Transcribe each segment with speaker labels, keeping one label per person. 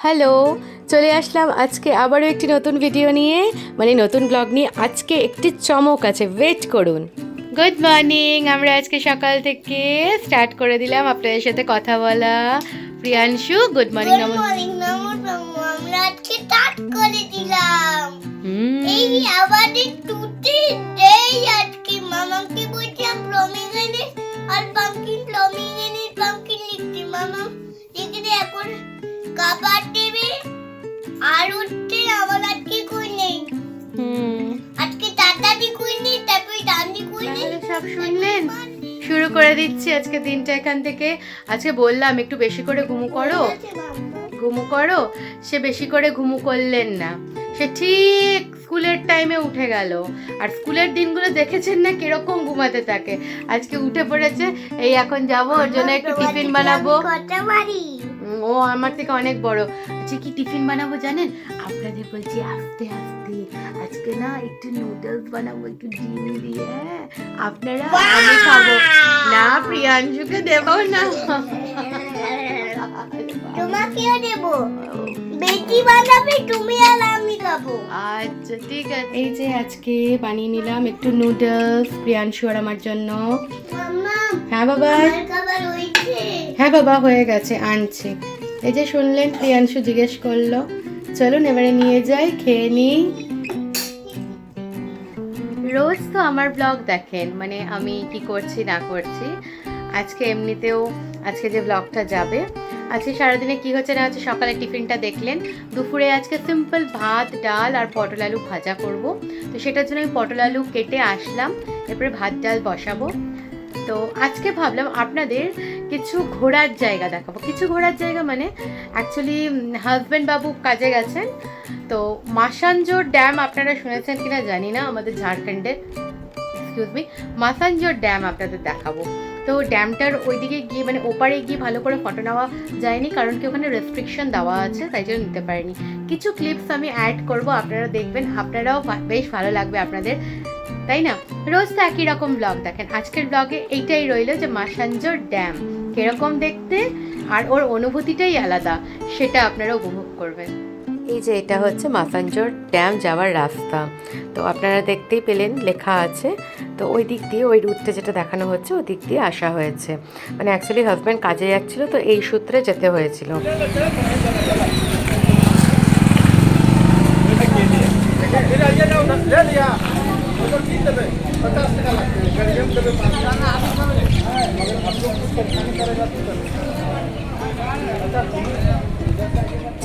Speaker 1: Hello, চলে আসলাম আজকে আবারও একটি নতুন ভিডিও নিয়ে, মানে নতুন ব্লগ নিয়ে। আজকে একটি চমক আছে, ওয়েট করুন। Good morning. আমরা আজকে সকাল থেকে স্টার্ট করে দিলাম আপনাদের সাথে কথা বলা। Priyanshu, good morning.
Speaker 2: Good morning আমরা আজকে স্টার্ট করে দিলাম। এই আমাদের টুটি ডে আজকে মামাকে বলছিলাম প্লমিংয়ে আর পাম্পকিন প্লমিংয়ে পাম্পকিন লিখতে মামা লিখতে এখন কাবার দেবে আর উঠতে আমার আজকে কই নেই। আজকে তাড়াতাড়ি কই নেই, তারপরে ডান্ডি কই নেই।
Speaker 1: সব শুনলেন? শুরু করে দিচ্ছি আজকে দিনটা এখান থেকে। আজকে বললাম একটু বেশি করে ঘুমু করো, সে বেশি করে ঘুমু করলেন না। সে ঠিক স্কুলের টাইমে উঠে গেল। আর স্কুলের দিনগুলো দেখেছেন না কিরকম ঘুমাতে থাকে। আজকে উঠে পড়েছে। এই এখন যাবো, ওর জন্য একটু টিফিন বানাবো। ও আমার থেকে অনেক বড়। আজকে কি টিফিন বানাবো জানেন? আপনাদের বলছি আস্তে আস্তে, আজকে না একটু নুডলস বানাবো, একটু ডিম দিয়ে। আপনারা, আমি খাবো না, প্রিয়াংশুকে দেবো না।
Speaker 2: তোমাকেও দেব, বেটি বানাবে তুমি আর আমি খাবো।
Speaker 1: আচ্ছা ঠিক আছে। এই যে আজকে বানিয়ে নিলাম একটু নুডলস প্রিয়াংশু আর আমার জন্য। হ্যাঁ বাবা, হ্যাঁ বাবা হয়ে গেছে, আনছি। এই যে শুনলেন, প্রিয়াংশু জিজ্ঞেস করলো। চলুন এবারে নিয়ে যাই, খেয়ে নিই। রোজ তো আমার ব্লগ দেখেন, মানে আমি কি করছি না করছি। আজকে এমনিতেও আজকে যে ব্লগটা যাবে, আজকে সারাদিনে কি হচ্ছে না হচ্ছে সকালে টিফিনটা দেখলেন। দুপুরে আজকে সিম্পল ভাত, ডাল আর পটল আলু ভাজা করব। তো সেটার জন্য আমি পটল আলু কেটে আসলাম, এরপরে ভাত ডাল বসাবো। তো আজকে ভাবলাম আপনাদের কিছু ঘোরার জায়গা দেখাবো। কিছু ঘোরার জায়গা মানে অ্যাকচুয়ালি হাজব্যান্ড বাবু কাজে গেছেন। তো মাসাঞ্জোর ড্যাম আপনারা শুনেছেন কিনা জানি না, আমাদের ঝাড়খণ্ডের, এক্সকিউজ মি, মাসাঞ্জোর ড্যাম আপনাদের দেখাবো। তো ড্যামটার ওইদিকে গিয়ে মানে ওপারে গিয়ে ভালো করে ফটো নেওয়া যায়নি, কারণ কি ওখানে রেস্ট্রিকশন দেওয়া আছে, তাই জন্য নিতে পারিনি। কিছু ক্লিপস আমি অ্যাড করব, আপনারা দেখবেন, আপনারাও বেশ ভালো লাগবে আপনাদের, তাই না? রোজ তো একই রকম ব্লগ দেখেন। আজকের ব্লগে এইটাই রইলো যে মাসাঞ্জোর ড্যাম কিরকম দেখতে আর ওর অনুভূতিটাই আলাদা, সেটা আপনারা উপভোগ করবেন। এই যে এটা হচ্ছে মাসাঞ্জোর ড্যাম যাওয়ার রাস্তা। তো আপনারা দেখতেই পেলেন, লেখা আছে। তো ওই দিক দিয়ে, ওই রুটটা যেটা দেখানো হচ্ছে ওই দিক দিয়ে আসা হয়েছে। মানে অ্যাকচুয়ালি হাজব্যান্ড কাজে যাচ্ছিলো, তো এই সূত্রে যেতে হয়েছিল।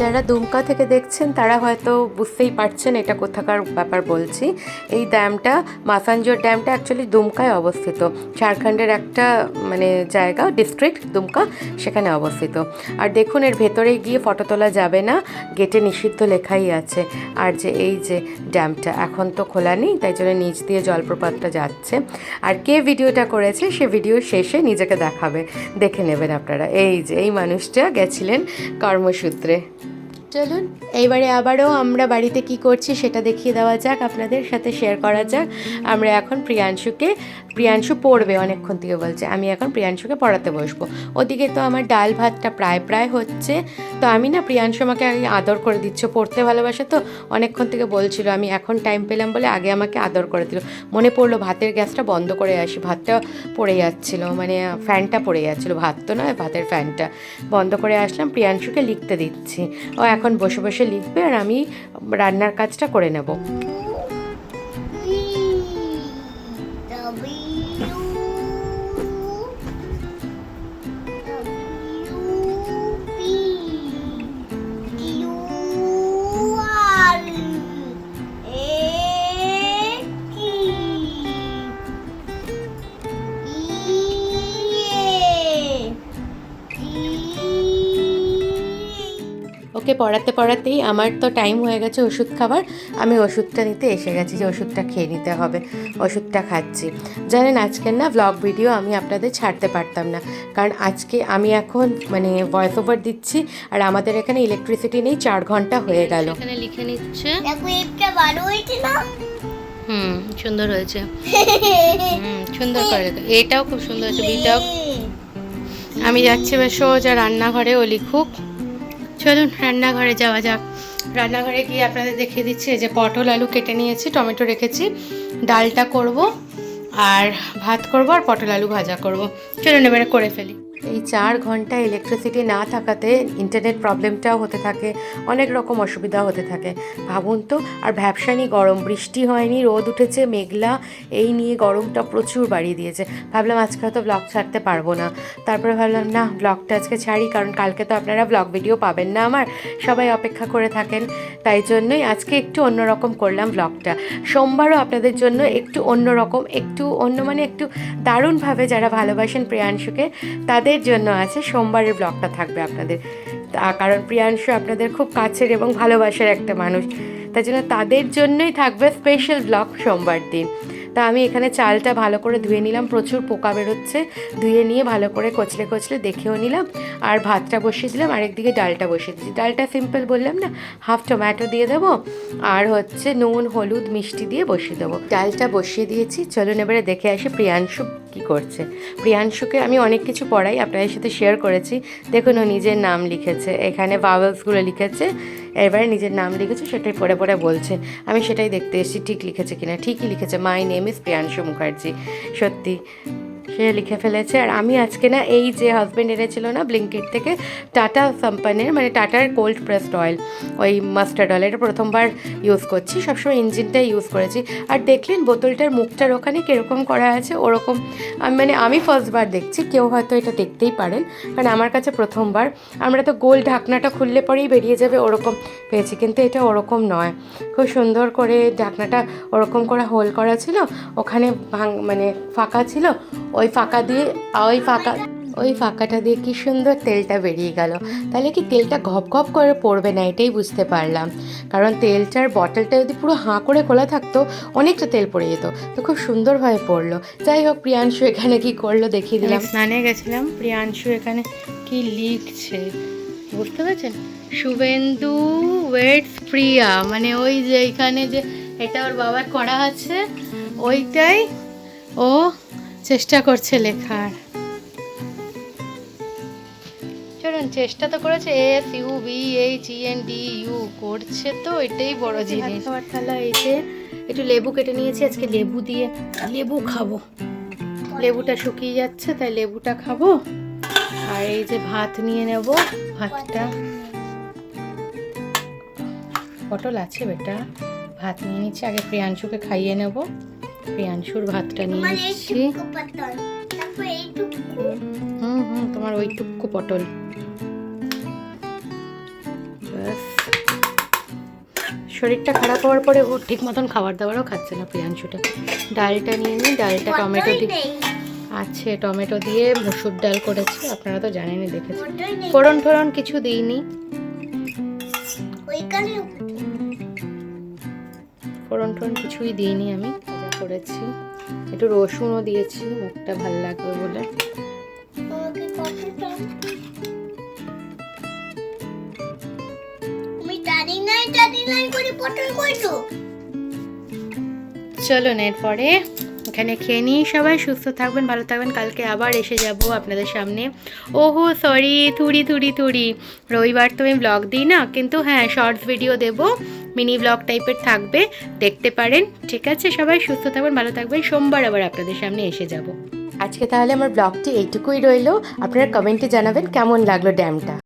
Speaker 1: যারা দুমকা থেকে দেখছেন তারা হয়তো বুঝতেই পারছেন এটা কোথাকার ব্যাপার বলছি। এই ড্যামটা, মাসাঞ্জোর ড্যামটা অ্যাকচুয়ালি দুমকায় অবস্থিত। ঝাড়খণ্ডের একটা মানে জায়গা, ডিস্ট্রিক্ট দুমকা, সেখানে অবস্থিত। আর দেখুন এর ভেতরে গিয়ে ফটো তোলা যাবে না, গেটে নিষিদ্ধ লেখাই আছে। আর যে এই যে ড্যামটা এখন তো খোলা নেই, তাই জন্য নিচ দিয়ে জলপ্রপাতটা যাচ্ছে। আর কে ভিডিওটা করেছে সে ভিডিও শেষে নিজেকে দেখাবে, দেখে নেবেন আপনারা। এই যে এই মানুষটা গেছিলেন কর্মসূত্রে। চলুন এইবারে আবারও আমরা বাড়িতে কি করছি সেটা দেখিয়ে দেওয়া যাক, আপনাদের সাথে শেয়ার করা যাক। আমরা এখন প্রিয়াংশু পড়বে, অনেকক্ষণ থেকে বলছে, আমি এখন প্রিয়াংশুকে পড়াতে বসবো। ওদিকে তো আমার ডাল ভাতটা প্রায় হচ্ছে। তো আমি না, প্রিয়াংশু আমাকে আগে আদর করে দিচ্ছে, পড়তে ভালোবাসে তো, অনেকক্ষণ থেকে বলছিল, আমি এখন টাইম পেলাম বলে আগে আমাকে আদর করে দিল। মনে পড়লো ভাতের গ্যাসটা বন্ধ করে আসি, ভাতটা পড়ে যাচ্ছিলো, মানে ফ্যানটা পড়ে যাচ্ছিলো, ভাত তো নয়, ভাতের ফ্যানটা বন্ধ করে আসলাম। প্রিয়াংশুকে লিখতে দিচ্ছি, ও এখন বসে বসে লিখবে আর আমি রান্নার কাজটা করে নেব। ওকে পড়াতে পড়াতেই আমার তো টাইম হয়ে গেছে ওষুধ খাবার। আমি ওষুধটা নিতে এসে গেছি, যে ওষুধটা খেয়ে নিতে হবে। ওষুধটা খাচ্ছি। জানেন আজকের না ব্লগ ভিডিও আমি আপনাদের ছাড়তে পারতাম না, কারণ আজকে আমি এখন মানে ভয়েস ওভার দিচ্ছি, আর আমাদের এখানে ইলেকট্রিসিটি নেই, 4 ঘন্টা হয়ে গেল। এখানে লিখে নিচ্ছে,
Speaker 2: দেখো এটা ভালো হয়েছে না?
Speaker 1: সুন্দর হয়েছে। সুন্দর করে, এটাও খুব সুন্দর হয়েছে, বিটাও। আমি যাচ্ছি বেশ সোজা রান্নাঘরে, ও লিখুক। চলুন রান্নাঘরে যাওয়া যাক। রান্নাঘরে গিয়ে আপনাদের দেখিয়ে দিচ্ছি যে পটল আলু কেটে নিয়েছি, টমেটো রেখেছি, ডালটা করব আর ভাত করব আর পটল আলু ভাজা করব। চলুন এবারে করে ফেলি। এই 4 ঘন্টা ইলেকট্রিসিটি না থাকাতে ইন্টারনেট প্রবলেমটাও হতে থাকে, অনেক রকম অসুবিধা হতে থাকে। ভাবুন তো, আর ভ্যাপসানি গরম, বৃষ্টি হয়নি, রোদ উঠেছে, মেঘলা, এই নিয়ে গরমটা প্রচুর বাড়িয়ে দিয়েছে। ভাবলাম আজকে হয়তো ব্লগ ছাড়তে পারবো না, তারপরে ভাবলাম না, ব্লগটা আজকে ছাড়ি, কারণ কালকে তো আপনারা ব্লগ ভিডিও পাবেন না আমার, সবাই অপেক্ষা করে থাকেন। তাই জন্যই আজকে একটু অন্যরকম করলাম ব্লগটা। সোমবারও আপনাদের জন্য একটু অন্যরকম, একটু অন্য মানে একটু দারুণভাবে যারা ভালোবাসেন প্রিয়াংশুকে তাদের জন্য আছে সোমবারের ব্লগটা থাকবে আপনাদের। কারণ প্রিয়াংশু আপনাদের খুব কাছের এবং ভালোবাসার একটা মানুষ, তাই জন্য তাদের জন্যই থাকবে স্পেশাল ব্লগ সোমবার দিন। তা আমি এখানে চালটা ভালো করে ধুয়ে নিলাম, প্রচুর পোকা বেরোচ্ছে, ধুয়ে নিয়ে ভালো করে কচলে কচলে দেখেও নিলাম। আর ভাতটা বসিয়ে দিলাম, আরেকদিকে ডালটা বসিয়ে দিচ্ছি। ডালটা সিম্পল বললাম না, হাফ টমেটো দিয়ে দেবো আর হচ্ছে নুন হলুদ মিষ্টি দিয়ে বসিয়ে দেবো। ডালটা বসিয়ে দিয়েছি, চলুন এবারে দেখে আসি প্রিয়াংশু কী করছে। প্রিয়াংশুকে আমি অনেক কিছু পড়াই, আপনাদের সাথে শেয়ার করেছি। দেখুন ও নিজের নাম লিখেছে, এখানে ভাওয়েলসগুলো লিখেছে, এবারে নিজের নাম লিখেছে, সেটাই পড়ে পড়ে বলছে। আমি সেটাই দেখতে এসেছি ঠিক লিখেছে কিনা। ঠিকই লিখেছে, my name is Priyanshu Mukherjee. সত্যি সে লিখে ফেলেছে। আর আমি আজকে না এই যে হাজব্যান্ড এনেছিল না ব্লিঙ্কিট থেকে টাটা কোম্পানির, মানে টাটার কোল্ড প্রেসড অয়েল, ওই মাস্টার্ড অয়েল, এটা প্রথমবার ইউজ করছি, সবসময় ইঞ্জিনটাই ইউজ করেছি। আর দেখলেন বোতলটার মুখটার ওখানে কীরকম করা আছে, ওরকম আমি ফার্স্টবার দেখছি, কেউ হয়তো এটা দেখতেই পারেন, কারণ আমার কাছে প্রথমবার। আমরা তো গোল ঢাকনাটা খুললে পরেই বেরিয়ে যাবে ওরকম পেয়েছি, কিন্তু এটা ওরকম নয়। খুব সুন্দর করে ঢাকনাটা ওরকম করে হোল করা ছিল, ওখানে মানে ফাঁকা ছিল, ওই ফাঁকাটা দিয়ে কি সুন্দর তেলটা বেরিয়ে গেল। তাহলে কি তেলটা ঘপ ঘপ করে পড়বে না, এটাই বুঝতে পারলাম। কারণ তেলটার বটলটা যদি পুরো হাঁ করে খোলা থাকতো অনেকটা তেল পড়ে যেত, তো খুব সুন্দরভাবে পড়লো। যাই হোক, প্রিয়াংশু এখানে কি করলো দেখিয়ে দিলাম। স্নানে গেছিলাম, প্রিয়াংশু এখানে কি লিখছে বুঝতে পেরেছেন? শুভেন্দু ওয়েটস প্রিয়া, মানে ওই যে এখানে যে এটা ওর বাবার করা আছে ওইটাই ও চেষ্টা করছে লেখার। চলুন, চেষ্টা তো করেছে, SUBHENDU করছে, তো এটাই বড় জিনিস। খাবার থালা, এই যে একটু লেবু কেটে নিয়েছি, আজকে লেবু দিয়ে লেবু খাবো। লেবুটা শুকিয়ে যাচ্ছে, তাই লেবুটা খাবো। আর এই যে ভাত নিয়ে নেব, ভাতটা পটল আছে বেটা, ভাত নিয়ে নিচ্ছি, আগে প্রিয়াংশুকে খাইয়ে নেব। প্রিয়াংশুর ভাতটা নিয়ে নিচ্ছি। তোমার ওইটুকু পটল, শরীরটা খারাপ হওয়ার পরে ও ঠিক মতন খাবার দাবারও খাচ্ছে না প্রিয়াংশুটা। ডালটা নিয়ে নিই, ডালটা টমেটো দিয়ে আছে, টমেটো দিয়ে মসুর ডাল করেছি, আপনারা তো জানেনই, দেখেছেন। ফোড়ন টোড়ন কিছু দিইনি, ফোড়ন টোড়ন কিছুই দিইনি, আমি ভাজা করেছি, একটু রসুনও দিয়েছি, মুখটা ভালো লাগবে বলে। চলুন এরপরে এখানে খেয়ে নিই, সবাই সুস্থ থাকবেন, ভালো থাকবেন। কালকে আবার এসে যাব আপনাদের সামনে। ওহো সরি, থুড়ি রবিবার তো আমি ব্লগ দিই না, কিন্তু হ্যাঁ শর্টস ভিডিও দেব, মিনি ব্লগ টাইপের থাকবে, দেখতে পারেন। ঠিক আছে, সবাই সুস্থ থাকবেন, ভালো থাকবেন। সোমবার আবার আপনাদের সামনে এসে যাব। আজকে তাহলে আমার ব্লগটি এইটুকুই রইলো। আপনারা কমেন্টে জানাবেন কেমন লাগলো ড্যামটা।